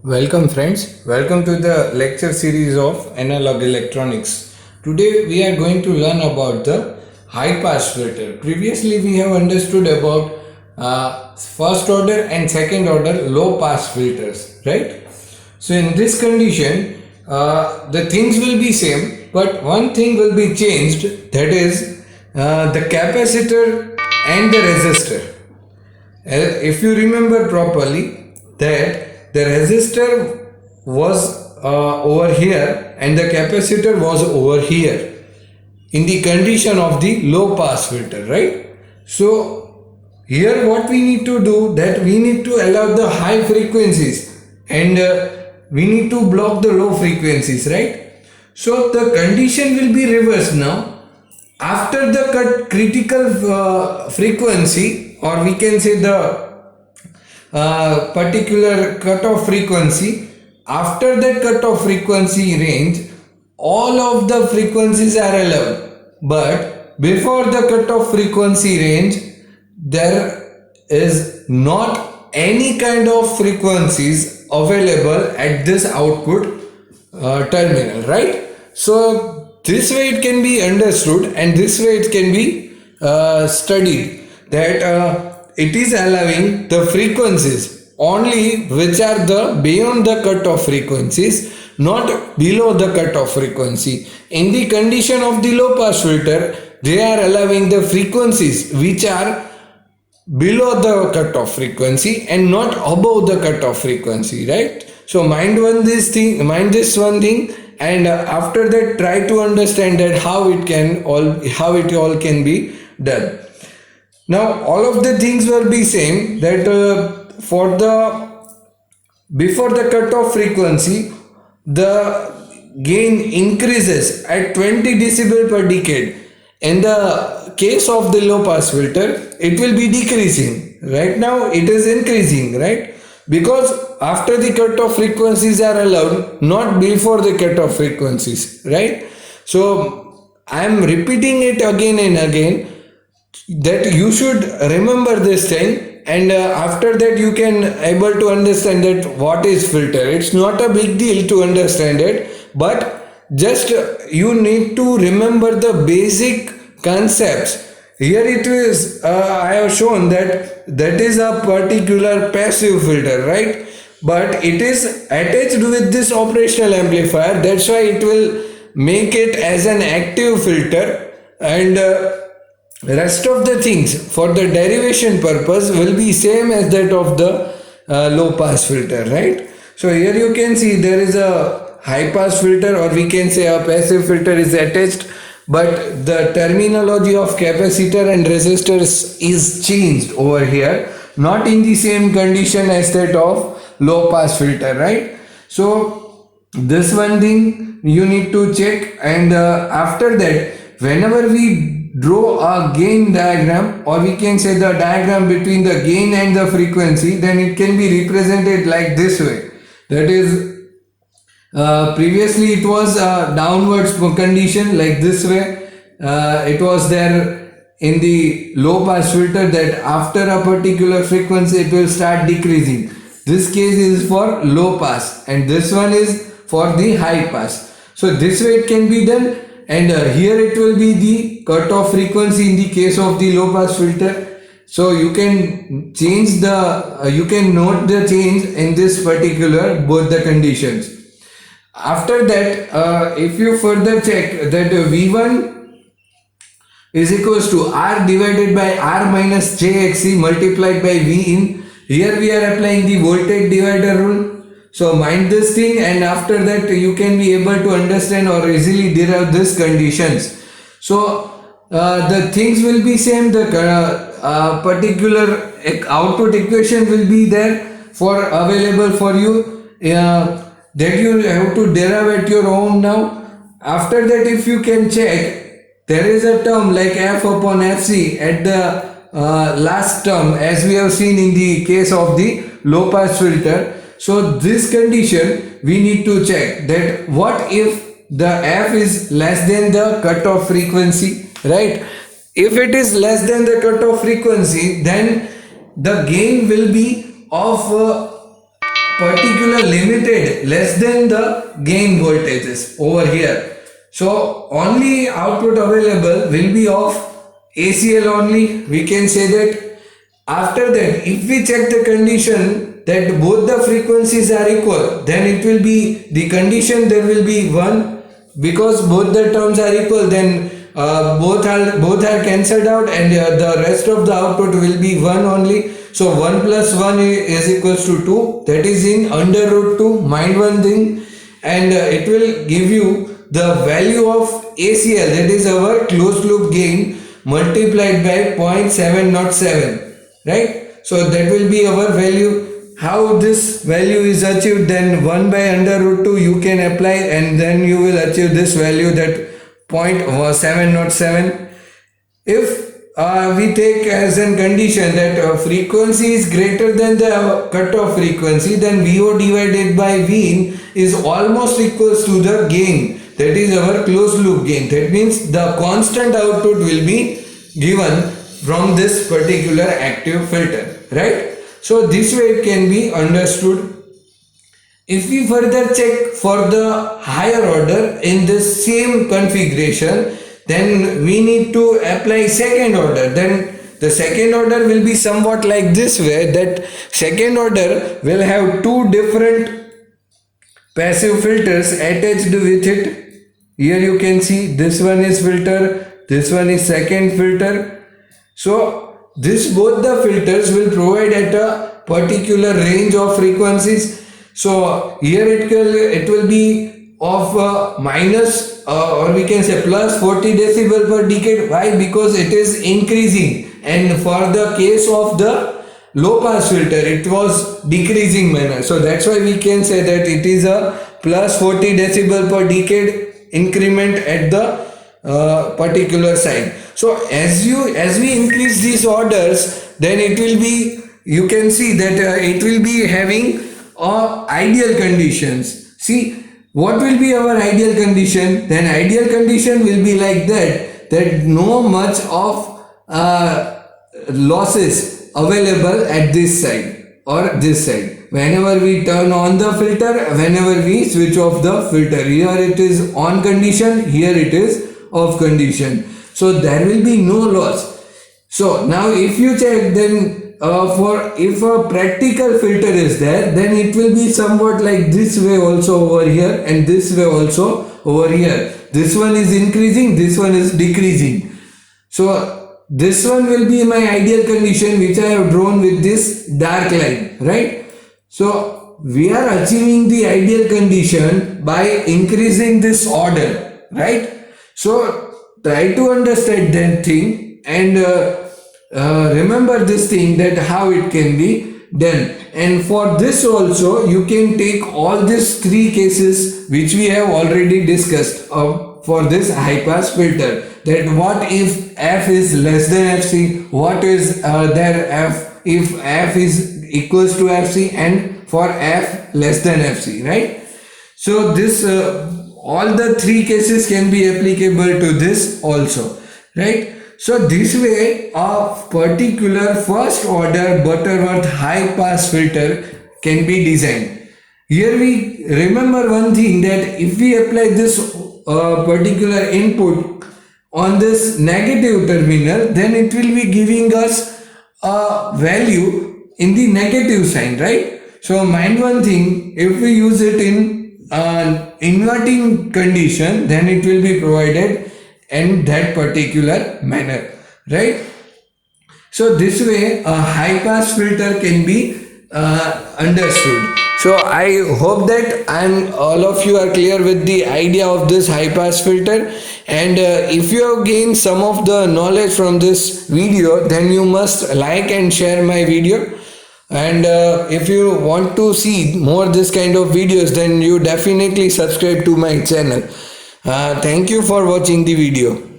Welcome friends, welcome to the lecture series of analog electronics. Today we are going to learn about the high pass filter. Previously we have understood about first order and second order low pass filters, right? So in this condition the things will be same, but one thing will be changed, that is the capacitor and the resistor. If you remember properly, that the resistor was over here and the capacitor was over here in the condition of the low pass filter, right? So here what we need to do, that we need to allow the high frequencies and we need to block the low frequencies, right? So the condition will be reversed now. After the critical frequency, or we can say the particular cutoff frequency, after that cutoff frequency range all of the frequencies are allowed, but before the cutoff frequency range there is not any kind of frequencies available at this output terminal, right? So this way it can be understood and this way it can be studied, that it is allowing the frequencies only which are the beyond the cutoff frequencies, not below the cutoff frequency. In the condition of the low pass filter, they are allowing the frequencies which are below the cutoff frequency and not above the cutoff frequency, right? So mind this one thing, and after that try to understand that how it all can be done. Now all of the things will be same, that for the before the cutoff frequency the gain increases at 20 decibel per decade. In the case of the low pass filter it will be decreasing. Right now it is increasing, right? Because after the cutoff frequencies are allowed, not before the cutoff frequencies, right? So I am repeating it again and again, that you should remember this thing, and after that you can able to understand that what is filter. It's not a big deal to understand it, but just you need to remember the basic concepts. Here it is, I have shown that is a particular passive filter, right? But it is attached with this operational amplifier, that's why it will make it as an active filter, and rest of the things for the derivation purpose will be same as that of the low pass filter, right? So here you can see there is a high pass filter, or we can say a passive filter is attached, but the terminology of capacitor and resistors is changed over here, not in the same condition as that of low pass filter, right? So this one thing you need to check, and after that whenever we draw a gain diagram, or we can say the diagram between the gain and the frequency, then it can be represented like this way. That is, previously it was a downwards condition like this way. It was there in the low pass filter, that after a particular frequency it will start decreasing. This case is for low pass and this one is for the high pass. So this way it can be done, and here it will be the cutoff frequency in the case of the low pass filter. So you can change you can note the change in this particular both the conditions. After that, if you further check that V1 is equals to R divided by R minus JXC multiplied by V in, here we are applying the voltage divider rule. So mind this thing, and after that you can be able to understand or easily derive these conditions. So the things will be same, the particular output equation will be there for available for you, that you have to derive at your own now. After that, if you can check, there is a term like F upon FC at the last term, as we have seen in the case of the low pass filter. So this condition we need to check, that what if the F is less than the cutoff frequency, right? If it is less than the cutoff frequency, then the gain will be of particular limited less than the gain voltages over here. So only output available will be of ACL only, we can say that. After that, if we check the condition that both the frequencies are equal, then it will be the condition, there will be 1, because both the terms are equal, then both are cancelled out, and the rest of the output will be 1 only. So 1 plus 1 is equals to 2, that is in under root 2. Mind one thing, and it will give you the value of ACL, that is our closed loop gain, multiplied by 0.707, right? So that will be our value. How this value is achieved, then 1 by under root 2 you can apply, and then you will achieve this value, that 0.707. If we take as a condition that frequency is greater than the cutoff frequency, then VO divided by Vin is almost equals to the gain, that is our closed loop gain. That means the constant output will be given from this particular active filter, right? So this way it can be understood. If we further check for the higher order in this same configuration, then we need to apply second order. Then the second order will be somewhat like this way, that second order will have two different passive filters attached with it. Here you can see this one is filter, this one is second filter. So this both the filters will provide at a particular range of frequencies. So here it will be of minus or we can say plus 40 decibel per decade. Why? Because it is increasing, and for the case of the low pass filter it was decreasing manner. So that's why we can say that it is a plus 40 decibel per decade increment at the particular side. So as we increase these orders, then it will be, you can see that it will be having ideal conditions. See, what will be our ideal condition? Then ideal condition will be like that no much of losses available at this side or this side. Whenever we turn on the filter, whenever we switch off the filter, here it is on condition, here it is off condition. So there will be no loss. So now if you check, then if a practical filter is there, then it will be somewhat like this way also over here, and this way also over here. This one is increasing, this one is decreasing. So this one will be my ideal condition, which I have drawn with this dark line, right? So we are achieving the ideal condition by increasing this order, right? So try to understand that thing, and remember this thing, that how it can be done. And for this also you can take all these three cases which we have already discussed for this high pass filter, that what if f is less than fc, what is there f if f is equals to fc, and for f less than fc, right? So this all the three cases can be applicable to this also, right? So this way a particular first order Butterworth high pass filter can be designed. Here we remember one thing, that if we apply this particular input on this negative terminal, then it will be giving us a value in the negative sign, right? So mind one thing, if we use it in inverting condition, then it will be provided in that particular manner, right? So this way a high pass filter can be understood. So I hope that all of you are clear with the idea of this high pass filter, and if you have gained some of the knowledge from this video, then you must like and share my video. And if you want to see more this kind of videos, then you definitely subscribe to my channel. Thank you for watching the video.